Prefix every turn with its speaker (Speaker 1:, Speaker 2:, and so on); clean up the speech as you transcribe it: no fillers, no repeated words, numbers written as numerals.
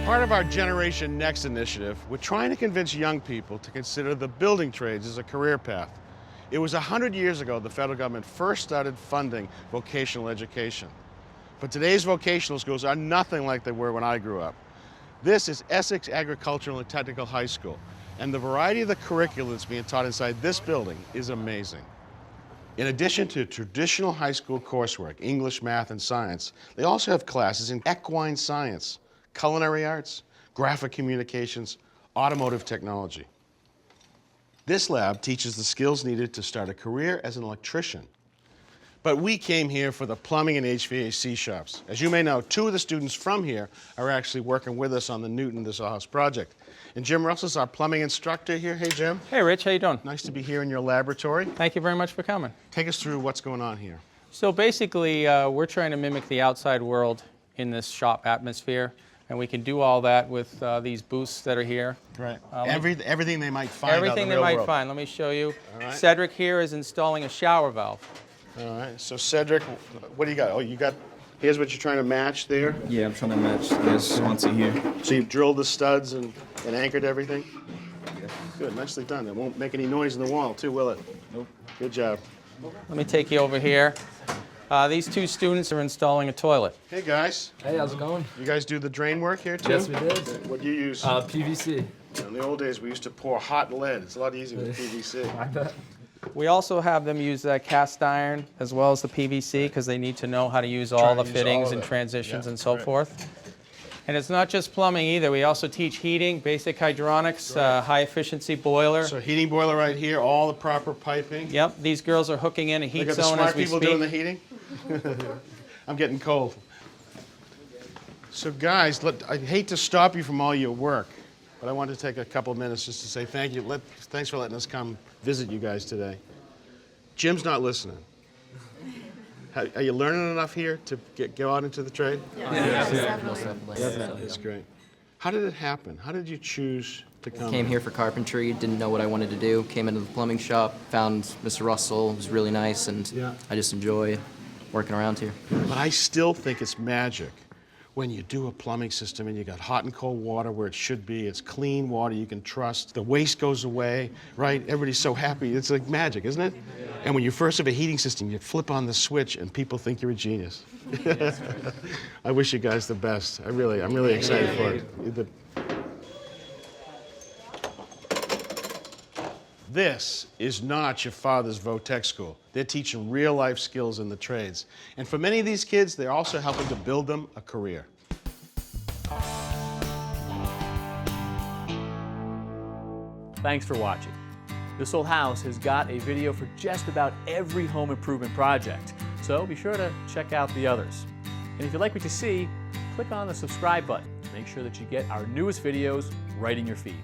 Speaker 1: Part of our Generation Next initiative, we're trying to convince young people to consider the building trades as a career path. It was 100 years ago the federal government first started funding vocational education. But today's vocational schools are nothing like they were when I grew up. This is Essex Agricultural and Technical High School, and the variety of the curriculum that's being taught inside this building is amazing. In addition to traditional high school coursework, English, math, and science, they also have classes in equine science, culinary arts, graphic communications, automotive technology. This lab teaches the skills needed to start a career as an electrician. But we came here for the plumbing and HVAC shops. As you may know, 2 of the students from here are actually working with us on the Newton Dissolve House project. And Jim Russell's our plumbing instructor here. Hey, Jim.
Speaker 2: Hey, Rich. How you doing?
Speaker 1: Nice to be here in your laboratory.
Speaker 2: Thank you very much for coming.
Speaker 1: Take us through what's going on here.
Speaker 2: So basically, we're trying to mimic the outside world in this shop atmosphere. And we can do all that with these booths that are here.
Speaker 1: Right. Everything they might find out in the real world.
Speaker 2: Everything they might find. Let me show you.
Speaker 1: All right.
Speaker 2: Cedric here is installing a shower valve.
Speaker 1: All right. So Cedric, what do you got? Oh, here's what you're trying to match there.
Speaker 3: Yeah, I'm trying to match this onto here.
Speaker 1: So you've drilled the studs and anchored everything? Yeah. Good. Nicely done. It won't make any noise in the wall, too, will it?
Speaker 3: Nope.
Speaker 1: Good job.
Speaker 2: Let me take you over here. These 2 students are installing a toilet.
Speaker 1: Hey, guys.
Speaker 4: Hey, how's it going?
Speaker 1: You guys do the drain work here, too?
Speaker 4: Yes, we did.
Speaker 1: What do you use?
Speaker 4: PVC.
Speaker 1: In the old days, we used to pour hot lead. It's a lot easier with PVC.
Speaker 4: I bet.
Speaker 2: We also have them use cast iron as well as the PVC because they need to know how to use all the fittings and transitions and so forth. And it's not just plumbing either. We also teach heating, basic hydronics, high efficiency boiler.
Speaker 1: So heating boiler right here, all the proper piping.
Speaker 2: Yep, these girls are hooking in a heat zone as we speak.
Speaker 1: They got the smart people doing the heating? I'm getting cold. So guys, I hate to stop you from all your work, but I wanted to take a couple of minutes just to say thank you. Thanks for letting us come visit you guys today. Jim's not listening. Are you learning enough here to go out into the trade?
Speaker 4: Yes, definitely.
Speaker 1: That's great. How did it happen? How did you choose to come?
Speaker 5: Came here for carpentry, didn't know what I wanted to do. Came into the plumbing shop, found Mr. Russell, it was really nice, and I just enjoy working around here.
Speaker 1: But I still think it's magic when you do a plumbing system and you got hot and cold water where it should be. It's clean water you can trust. The waste goes away, right? Everybody's so happy. It's like magic, isn't it? And when you first have a heating system, you flip on the switch and people think you're a genius. I wish you guys the best. I'm really excited for it. This is not your father's Votech school. They're teaching real-life skills in the trades. And for many of these kids, they're also helping to build them a career.
Speaker 6: Thanks for watching. This Old House has got a video for just about every home improvement project, so be sure to check out the others. And if you like what you see, click on the subscribe button to make sure that you get our newest videos right in your feed.